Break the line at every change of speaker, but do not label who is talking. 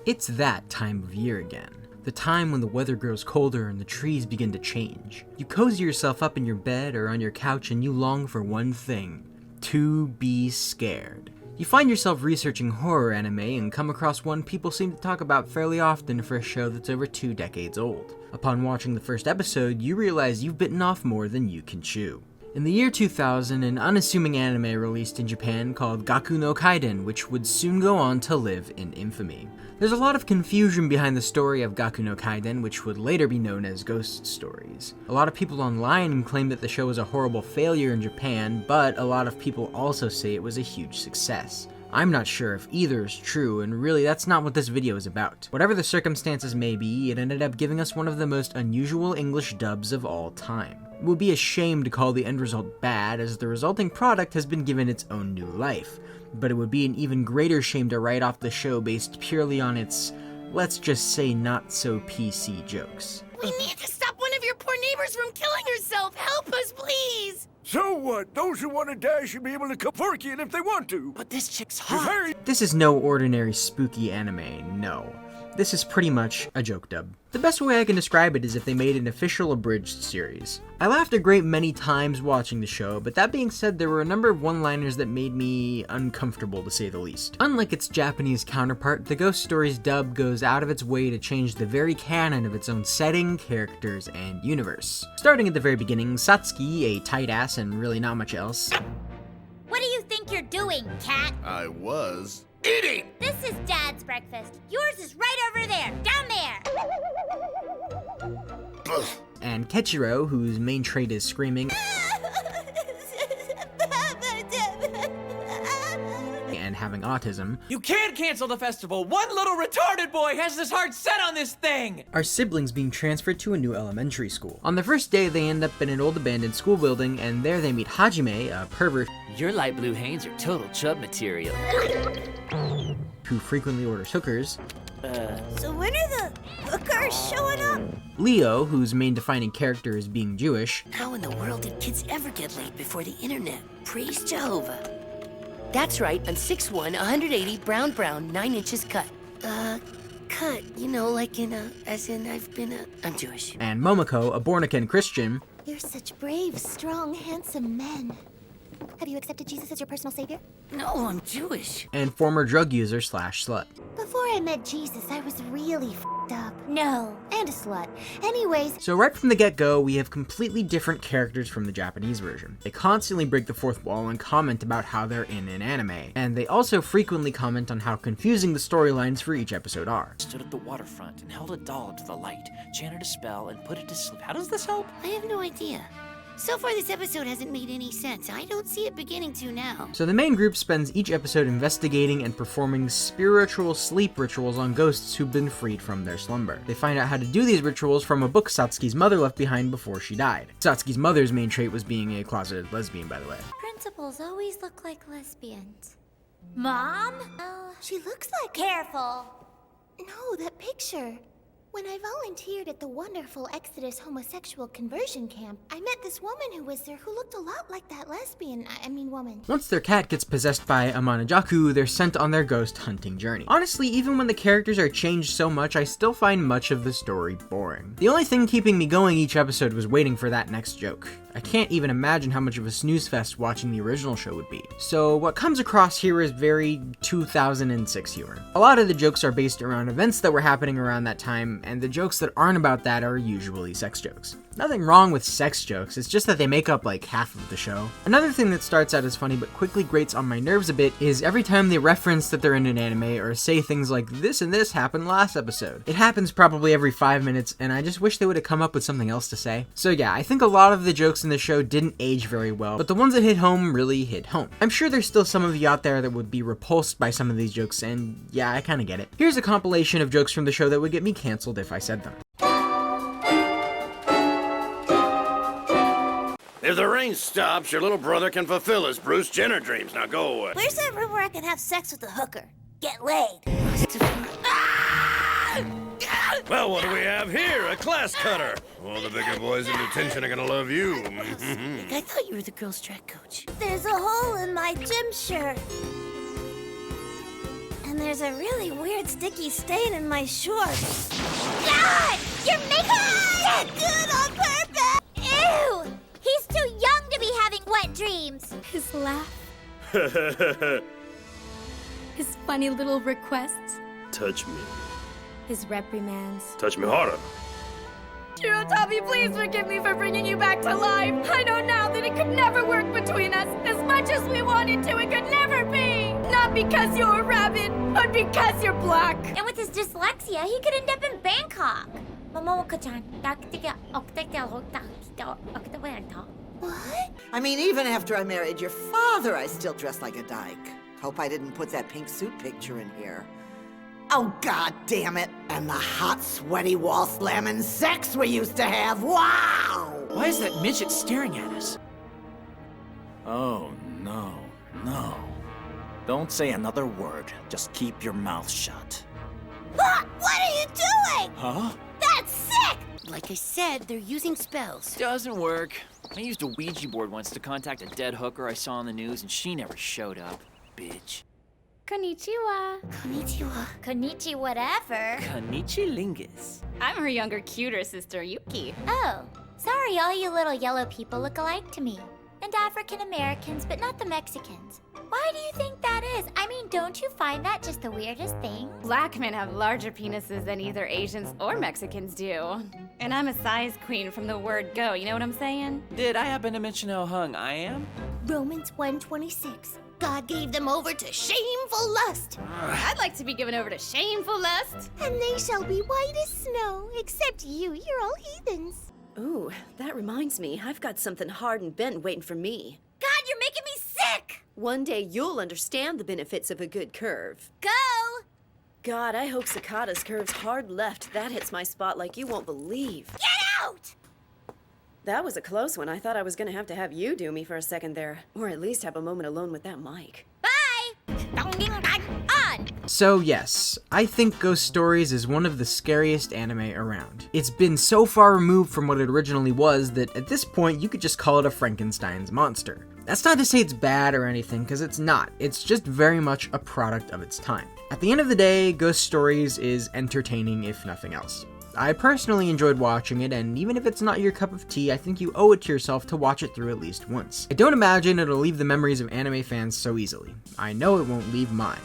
It's that time of year again. The time when the weather grows colder and the trees begin to change. You cozy yourself up in your bed or on your couch and you long for one thing: to be scared. You find yourself researching horror anime and come across one people seem to talk about fairly often for a show that's over 2 decades old. Upon watching the first episode, you realize you've bitten off more than you can chew. In the year 2000, an unassuming anime released in Japan called Gaku no Kaiden, which would soon go on to live in infamy. There's a lot of confusion behind the story of Gaku no Kaiden, which would later be known as Ghost Stories. A lot of people online claim that the show was a horrible failure in Japan, but a lot of people also say it was a huge success. I'm not sure if either is true, and really that's not what this video is about. Whatever the circumstances may be, it ended up giving us one of the most unusual English dubs of all time. It would be a shame to call the end result bad, as the resulting product has been given its own new life, but it would be an even greater shame to write off the show based purely on its, let's just say, not so PC jokes.
We need to stop one of your poor neighbors from killing herself! Help us, please!
So what? Those who want to die should be able to come fork it if they want to.
But this chick's hot.
This is no ordinary spooky anime, no. This is pretty much a joke dub. The best way I can describe it is if they made an official abridged series. I laughed a great many times watching the show, but that being said, there were a number of one-liners that made me uncomfortable to say the least. Unlike its Japanese counterpart, the Ghost Stories dub goes out of its way to change the very canon of its own setting, characters, and universe. Starting at the very beginning, Satsuki, a tight ass and really not much else.
What do you think you're doing, cat?
I was.
Eating!
This is Dad's breakfast. Yours is right over there, down there.
And Kechiro, whose main trait is screaming and having autism,
You can't cancel the festival! One little retarded boy has his heart set on this thing!
are siblings being transferred to a new elementary school. On the first day, they end up in an old abandoned school building, and there they meet Hajime, a pervert
Your light blue hanes are total chub material.
who frequently orders hookers,
So when are the hookers showing up?
Leo, whose main defining character is being Jewish,
How in the world did kids ever get laid before the internet? Praise Jehovah.
That's right, I'm 6'1", 180, brown, 9 inches cut.
Cut, you know, like I'm Jewish.
and Momoko, a born-again Christian,
You're such brave, strong, handsome men. Have you accepted Jesus as your personal savior?
No, I'm Jewish.
and former drug user slash slut.
Before I met Jesus, I was really f***ed up. No, and a slut. Anyways,
So right from the get-go, we have completely different characters from the Japanese version. They constantly break the fourth wall and comment about how they're in an anime, and they also frequently comment on how confusing the storylines for each episode are.
Stood at the waterfront and held a doll to the light, chanted a spell, and put it to sleep. How does this help?
I have no idea. So far, this episode hasn't made any sense. I don't see it beginning to now.
So the main group spends each episode investigating and performing spiritual sleep rituals on ghosts who've been freed from their slumber. They find out how to do these rituals from a book Satsuki's mother left behind before she died. Satsuki's mother's main trait was being a closeted lesbian, by the way.
principals always look like lesbians. Mom? Oh, she looks like... Careful. No, that picture. When I volunteered at the wonderful Exodus homosexual conversion camp, I met this woman who was there who looked a lot like that woman.
Once their cat gets possessed by Amanajaku, they're sent on their ghost hunting journey. Honestly, even when the characters are changed so much, I still find much of the story boring. The only thing keeping me going each episode was waiting for that next joke. I can't even imagine how much of a snooze fest watching the original show would be. So what comes across here is very 2006 humor. A lot of the jokes are based around events that were happening around that time, and the jokes that aren't about that are usually sex jokes. Nothing wrong with sex jokes, it's just that they make up like half of the show. Another thing that starts out as funny but quickly grates on my nerves a bit is every time they reference that they're in an anime or say things like this and this happened last episode. It happens probably every 5 minutes, and I just wish they would have come up with something else to say. So yeah, I think a lot of the jokes in the show didn't age very well, but the ones that hit home really hit home. I'm sure there's still some of you out there that would be repulsed by some of these jokes, and yeah, I kinda get it. Here's a compilation of jokes from the show that would get me canceled if I said them.
If the rain stops, your little brother can fulfill his Bruce Jenner dreams. Now go away.
Where's that room where I can have sex with a hooker? Get laid.
Well, what do we have here? A class cutter. All the bigger boys in detention are gonna love you.
I thought you were the girls' track coach.
There's a hole in my gym shirt. And And there's a really weird sticky stain in my shorts. God! You're making me good on purpose! Ew! He's too young to be having wet dreams.
His laugh, his funny little requests,
Touch me.
his reprimands.
Touch me harder.
Shirotabi, please forgive me for bringing you back to life. I know now that it could never work between us. As much as we wanted to, it could never be. Not because you're a rabbit, but because you're black.
And with his dyslexia, he could end up in Bangkok. What?
I mean, even after I married your father, I still dress like a dyke. Hope I didn't put that pink suit picture in here. Oh, god damn it. And the hot, sweaty, wall-slamming sex we used to have. Wow!
Why is that midget staring at us? Oh, no. Don't say another word. Just keep your mouth shut.
What are you doing?
Huh?
That's sick!
Like I said, they're using spells.
Doesn't work. I used a Ouija board once to contact a dead hooker I saw on the news, and she never showed up. Bitch.
Konnichiwa.
Konnichi whatever.
Konnichilingus.
I'm her younger, cuter sister, Yuki.
Oh, sorry all you little yellow people look alike to me. And African Americans, but not the Mexicans. Why do you think that is? I mean, don't you find that just the weirdest thing?
Black men have larger penises than either Asians or Mexicans do. And I'm a size queen from the word go, you know what I'm saying?
Did I happen to mention how hung I am?
Romans 1:26. God gave them over to shameful lust.
I'd like to be given over to shameful lust.
And they shall be white as snow, except you're all heathens.
Ooh, that reminds me, I've got something hard and bent waiting for me.
God, you're making me sick!
One day you'll understand the benefits of a good curve.
Go!
God, I hope Sakata's curves hard left. That hits my spot like you won't believe.
Get out!
That was a close one. I thought I was gonna have to have you do me for a second there. Or at least have a moment alone with that mic.
Bye! On!
So yes, I think Ghost Stories is one of the scariest anime around. It's been so far removed from what it originally was that at this point you could just call it a Frankenstein's monster. That's not to say it's bad or anything, because it's not. It's just very much a product of its time. At the end of the day, Ghost Stories is entertaining if nothing else. I personally enjoyed watching it, and even if it's not your cup of tea, I think you owe it to yourself to watch it through at least once. I don't imagine it'll leave the memories of anime fans so easily. I know it won't leave mine.